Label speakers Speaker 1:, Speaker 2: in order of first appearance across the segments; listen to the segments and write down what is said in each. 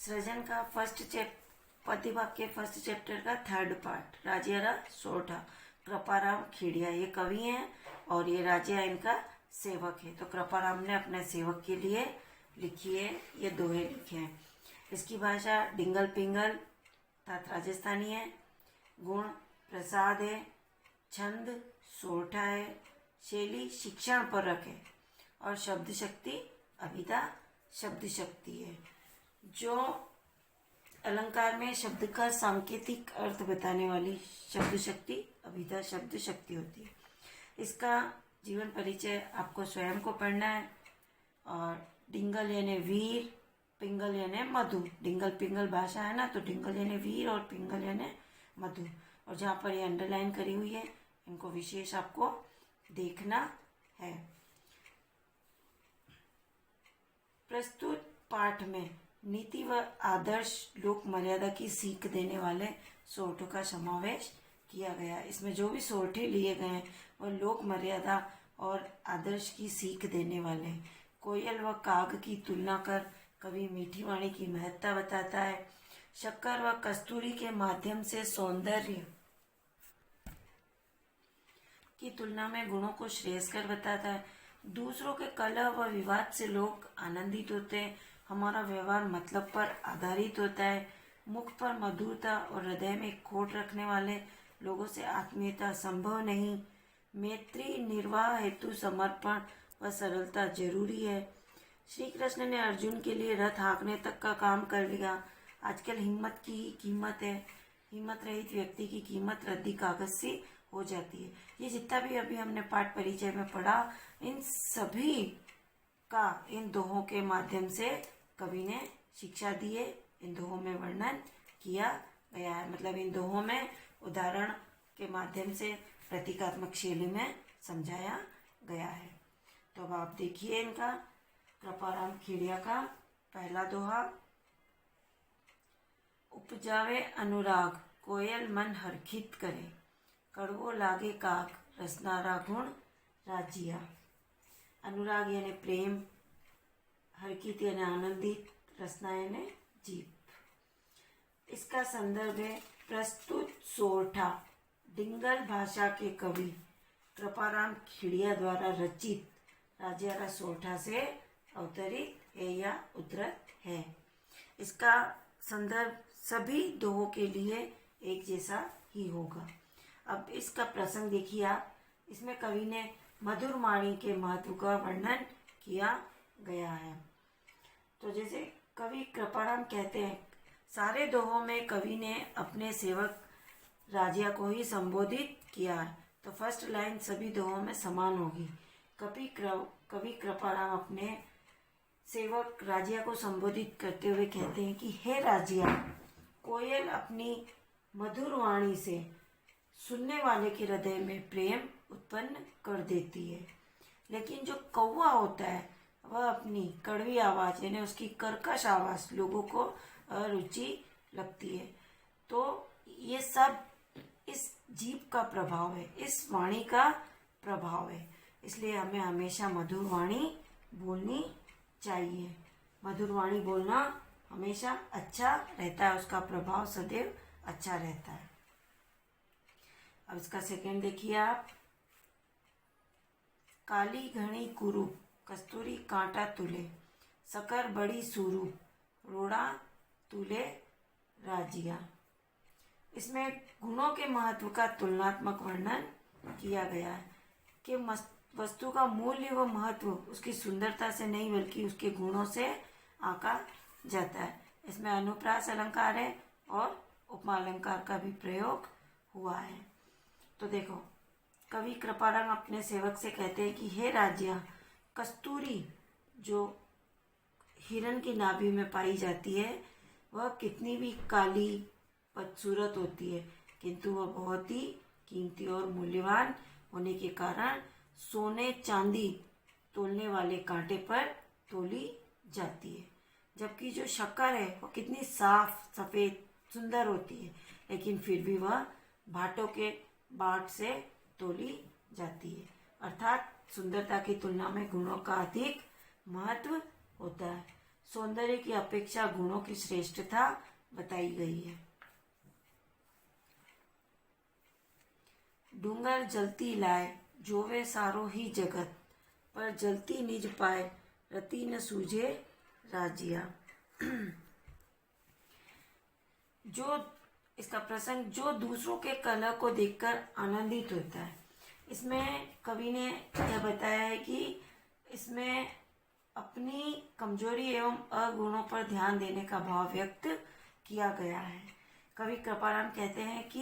Speaker 1: सृजन का पद्यवाक्य के फर्स्ट चैप्टर का थर्ड पार्ट, राजियारा सोरठा। कृपाराम खेड़िया ये कवि हैं और ये राजिया इनका सेवक है। तो कृपाराम ने अपने सेवक के लिए लिखी है, ये दोहे लिखे हैं। इसकी भाषा डिंगल पिंगल अर्थात राजस्थानी है। गुण प्रसाद है, छंद सोरठा है, शैली शिक्षण परक है और शब्द शक्ति अभिधा शब्द शक्ति है। जो अलंकार में शब्द का सांकेतिक अर्थ बताने वाली शब्द शक्ति अभिधा शब्द शक्ति होती है। इसका जीवन परिचय आपको स्वयं को पढ़ना है। और डिंगल यानी वीर, पिंगल यानी मधु। डिंगल पिंगल भाषा है ना, तो डिंगल यानी वीर और पिंगल यानी मधु। और जहाँ पर ये अंडरलाइन करी हुई है इनको विशेष आपको देखना है। प्रस्तुत पाठ में नीति व आदर्श लोक मर्यादा की सीख देने वाले सोरठों का समावेश किया गया। इसमें जो भी सोरठे लिए गए हैं वह लोक मर्यादा और आदर्श की सीख देने वाले। कोयल व काग की तुलना कर कवि मीठी वाणी की महत्ता बताता है। शक्कर व कस्तूरी के माध्यम से सौंदर्य की तुलना में गुणों को श्रेयस्कर बताता है। दूसरों के कलह व विवाद से लोग आनंदित होते हैं। हमारा व्यवहार मतलब पर आधारित होता है। मुख पर मधुरता और हृदय में खोट रखने वाले लोगों से आत्मीयता संभव नहीं। मैत्री निर्वाह हेतु समर्पण व सरलता जरूरी है। श्री कृष्ण ने अर्जुन के लिए रथ हाँकने तक का काम कर लिया। आजकल हिम्मत की कीमत है। हिम्मत रहित व्यक्ति की कीमत रद्दी कागज से हो जाती है। ये जितना भी अभी हमने पाठ परिचय में पढ़ा, इन सभी का इन दोहों के माध्यम से कवि ने शिक्षा दी है। इन दोहों में वर्णन किया गया है, मतलब इन दोहों में उदाहरण के माध्यम से प्रतीकात्मक शैली में समझाया गया है। तो अब आप देखिए इनका कृपाराम खेड़िया का पहला दोहा। उपजावे अनुराग कोयल मन हर्षित करे, कड़वो लागे काग रसनारा गुण राजिया। अनुराग यानी प्रेम, हर्षित यानी आनंदित, रसना यानी जीभ। इसका संदर्भ है प्रस्तुत सोरठा डिंगल भाषा के कवि कृपाराम खेड़िया द्वारा रचित राजियारा सोरठा से अवतरित है या उद्धृत है। इसका संदर्भ सभी दोहों के लिए एक जैसा ही होगा। अब इसका प्रसंग देखिए आप। इसमें कवि ने मधुर वाणी के महत्व का वर्णन किया गया है। तो जैसे कवि कृपाराम कहते हैं, सारे दोहों में कवि ने अपने सेवक राजिया को ही संबोधित किया है। तो फर्स्ट लाइन सभी दोहों में समान होगी। कवि कृपाराम अपने सेवक राजिया को संबोधित करते हुए कहते हैं कि हे राजिया, कोयल अपनी मधुर वाणी से सुनने वाले के हृदय में प्रेम उत्पन्न कर देती है, लेकिन जो कौवा होता है वह अपनी कड़वी आवाज़ यानी उसकी कर्कश आवाज़ लोगों को अरुचि लगती है। तो ये सब इस जीभ का प्रभाव है, इस वाणी का प्रभाव है। इसलिए हमें हमेशा मधुर वाणी बोलनी चाहिए। मधुर वाणी बोलना हमेशा अच्छा रहता है, उसका प्रभाव सदैव अच्छा रहता है। अब इसका सेकंड देखिए आप। काली घनी कुरूप कस्तूरी कांटा तुले, सकर बड़ी सूरूप रोड़ा तुले राजिया। इसमें गुणों के महत्व का तुलनात्मक वर्णन किया गया है कि वस्तु का मूल्य व महत्व उसकी सुंदरता से नहीं बल्कि उसके गुणों से आंका जाता है। इसमें अनुप्रास अलंकार है और उपमा अलंकार का भी प्रयोग हुआ है। तो देखो, कवि कृपाराम अपने सेवक से कहते हैं कि हे राजिया, कस्तूरी जो हिरण की नाभि में पाई जाती है वह कितनी भी काली बदसूरत होती है, किंतु वह बहुत ही कीमती और मूल्यवान होने के कारण सोने चांदी तोलने वाले कांटे पर तोली जाती है। जबकि जो शक्कर है वह कितनी साफ सफ़ेद सुंदर होती है, लेकिन फिर भी वह भाटों के बाट से तोली जाती है। अर्थात सुंदरता की तुलना में गुणों का अधिक महत्व होता है। सौंदर्य की अपेक्षा गुणों की श्रेष्ठता बताई गई है। डूंगर जलती लाए जोवे सारो ही जगत, पर जलती निज पाए रति न सूझे राजिया। जो इसका प्रसंग, जो दूसरों के कला को देखकर आनंदित होता है। इसमें कवि ने यह बताया है कि इसमें अपनी कमजोरी एवं अगुणों पर ध्यान देने का भाव व्यक्त किया गया है। कवि कृपाराम कहते हैं कि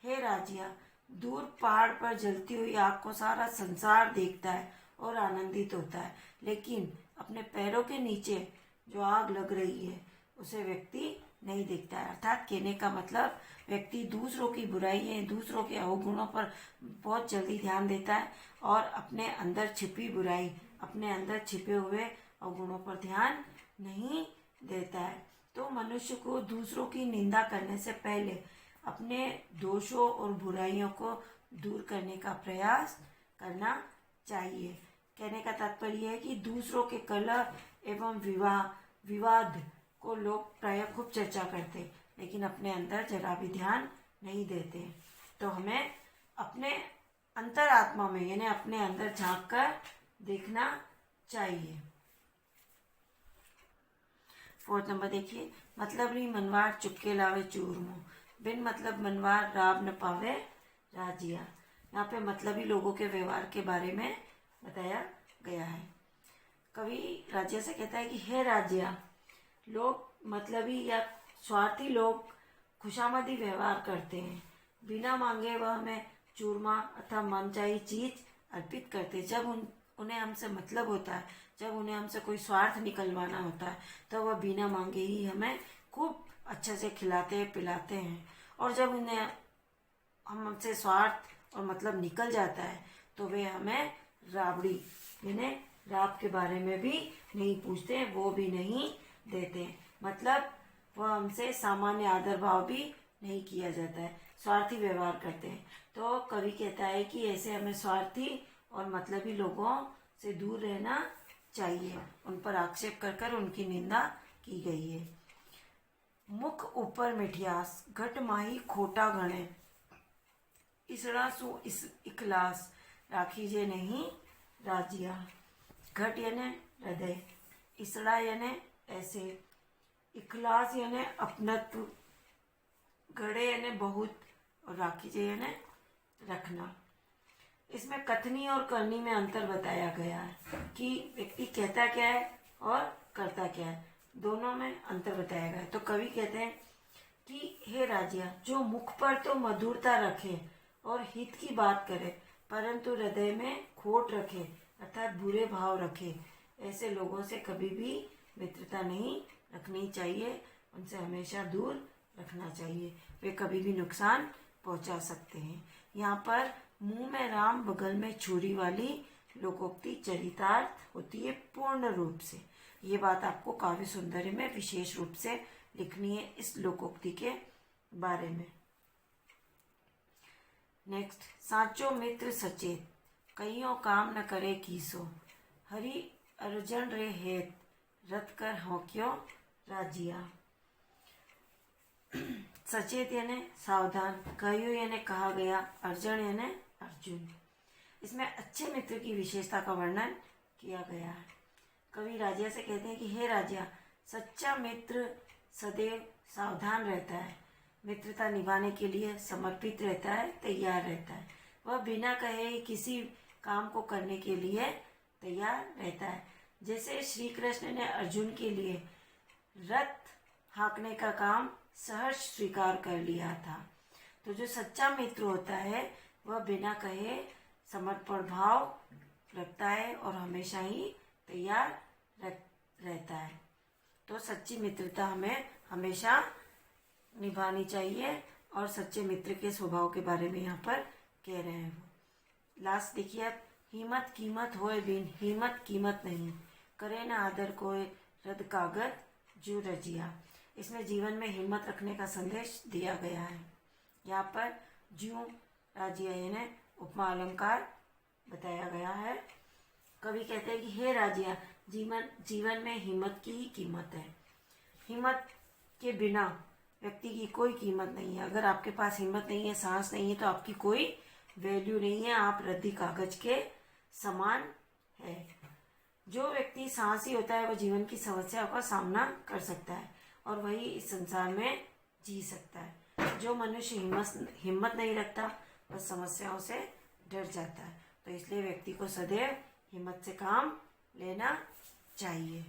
Speaker 1: हे राजिया, दूर पहाड़ पर जलती हुई आग को सारा संसार देखता है और आनंदित होता है, लेकिन अपने पैरों के नीचे जो आग लग रही है उसे व्यक्ति नहीं देखता है। अर्थात कहने का मतलब व्यक्ति दूसरों की बुराइयां, दूसरों के अवगुणों पर बहुत जल्दी ध्यान देता है और अपने अंदर छिपी बुराई, अपने अंदर छिपे हुए अवगुणों पर ध्यान नहीं देता है। तो मनुष्य को दूसरों की निंदा करने से पहले अपने दोषों और बुराइयों को दूर करने का प्रयास करना चाहिए। कहने का तात्पर्य है कि दूसरों के कलह एवं विवाद को लोग प्रायः खूब चर्चा करते, लेकिन अपने अंदर जरा भी ध्यान नहीं देते। तो हमें अपने अंतरात्मा में, यानी अपने अंदर झांक कर देखना चाहिए। 4 नंबर देखिए, मतलब नहीं मनवार चुपके लावे चूरमो, बिन मतलब मनवार राव न पावे राजिया। यहाँ पे मतलबी लोगों के व्यवहार के बारे में बताया गया है। कवि राजिया से कहता है कि हे राजिया, लोग मतलबी या स्वार्थी लोग खुशामदी व्यवहार करते हैं। बिना मांगे वह हमें चूरमा अथवा मनचाही चीज अर्पित करते। जब उन्हें हमसे मतलब होता है, जब उन्हें हमसे कोई स्वार्थ निकलवाना होता है, तो वह बिना मांगे ही हमें खूब अच्छे से खिलाते पिलाते हैं। और जब उन्हें हमसे स्वार्थ और मतलब निकल जाता है तो वे हमें राबड़ी, यानी राब के बारे में भी नहीं पूछते, वो भी नहीं देते। मतलब वह हमसे सामान्य आदर भाव भी नहीं किया जाता है, स्वार्थी व्यवहार करते हैं। तो कवि कहता है कि ऐसे हमें स्वार्थी और मतलबी लोगों से दूर रहना चाहिए। उन पर आक्षेप कर कर उनकी निंदा की गई है। मुख ऊपर मिठियास घट माही खोटा गणे, इसड़ा सु इस इखलास राखीजे नहीं राजिया। घट यानी हृदय, इसड़ा यानी ऐसे, इखलास यानी अपनत्व, गड़े यानी बहुत, और राखीजे यानी रखना। इसमें कथनी और करनी में अंतर बताया गया है कि व्यक्ति कहता क्या है और करता क्या है, दोनों में अंतर बताया गया है। तो कवि कहते हैं कि हे राजिया, जो मुख पर तो मधुरता रखे और हित की बात करे, परंतु हृदय में खोट रखे अर्थात बुरे भाव रखे, ऐसे लोगों से कभी भी मित्रता नहीं रखनी चाहिए। उनसे हमेशा दूर रखना चाहिए, वे कभी भी नुकसान पहुंचा सकते हैं। यहाँ पर मुंह में राम बगल में छुरी वाली लोकोक्ति चरितार्थ होती है पूर्ण रूप से। ये बात आपको काव्य सुंदरी में विशेष रूप से लिखनी है इस लोकोक्ति के बारे में। नेक्स्ट, साचो मित्र सचेत कईयों काम न करे कीसो, हरि अर्जन रे हेत रत कर हो क्यों राजिया। सचेत यानी सावधान, कईयों यानी कहा गया, अर्जन यानी अर्जुन। इसमें अच्छे मित्र की विशेषता का वर्णन किया गया है। कवि राजिया से कहते हैं कि हे राजिया, सच्चा मित्र सदैव सावधान रहता है, मित्रता निभाने के लिए समर्पित रहता है, तैयार रहता है। वह बिना कहे किसी काम को करने के लिए तैयार रहता है। जैसे श्री कृष्ण ने अर्जुन के लिए रथ हाँकने का काम सहर्ष स्वीकार कर लिया था। तो जो सच्चा मित्र होता है वह बिना कहे समर्पण भाव रखता है और हमेशा ही तैयार रहता है। तो सच्ची मित्रता हमें हमेशा निभानी चाहिए और सच्चे मित्र के स्वभाव के बारे में यहाँ पर कह रहे हैं। लास्ट देखिए आप, हिम्मत कीमत होए बिन हिम्मत कीमत नहीं, करे ना आदर कोई रद कागज जो रजिया। इसमें जीवन में हिम्मत रखने का संदेश दिया गया है। यहाँ पर ज्यों राजिया यानी उपमा अलंकार बताया गया है। कवि कहते हैं कि हे राजिया, जीवन में हिम्मत की ही कीमत है। हिम्मत के बिना व्यक्ति की कोई कीमत नहीं है। अगर आपके पास हिम्मत नहीं है, साहस नहीं है, तो आपकी कोई वैल्यू नहीं है। आप रद्दी कागज के समान है। जो व्यक्ति साहसी होता है वो जीवन की समस्याओं का सामना कर सकता है और वही इस संसार में जी सकता है। जो मनुष्य हिम्मत नहीं रखता वह समस्याओं से डर जाता है। तो इसलिए व्यक्ति को सदैव हिम्मत से काम लेना चाहिए।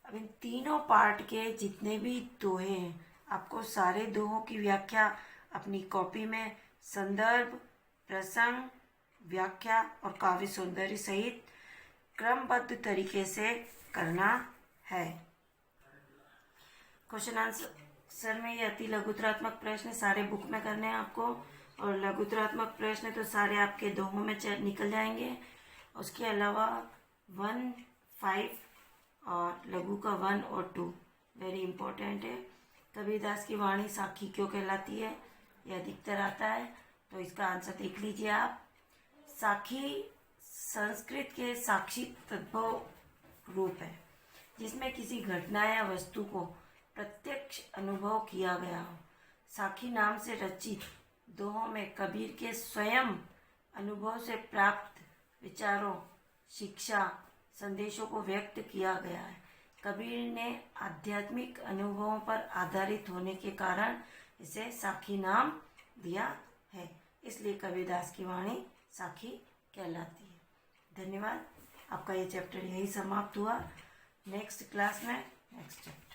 Speaker 1: अब इन तीनों पार्ट के जितने भी दोहे हैं, आपको सारे दोहों की व्याख्या अपनी कॉपी में संदर्भ, प्रसंग, व्याख्या और काव्य सौंदर्य सहित क्रमबद्ध तरीके से करना है। क्वेश्चन आंसर में ये अति लघुतरात्मक प्रश्न सारे बुक में करने हैं आपको, और लघुतरात्मक प्रश्न तो सारे आपके दोहों में निकल जाएंगे। उसके अलावा 1, 5 और लघु का 1 और 2 वेरी इंपॉर्टेंट है। कबीरदास की वाणी साखी क्यों कहलाती है, यह अधिकतर आता है, तो इसका आंसर देख लीजिए आप। साखी संस्कृत के साक्षी तद्भव रूप है जिसमें किसी घटना या वस्तु को प्रत्यक्ष अनुभव किया गया हो। साखी नाम से रचित दोहों में कबीर के स्वयं अनुभव से प्राप्त विचारों, शिक्षा, संदेशों को व्यक्त किया गया है। कबीर ने आध्यात्मिक अनुभवों पर आधारित होने के कारण इसे साखी नाम दिया है। इसलिए कबीरदास की वाणी साखी कहलाती है। धन्यवाद। आपका ये चैप्टर यही समाप्त हुआ। नेक्स्ट क्लास में नेक्स्ट चैप्टर।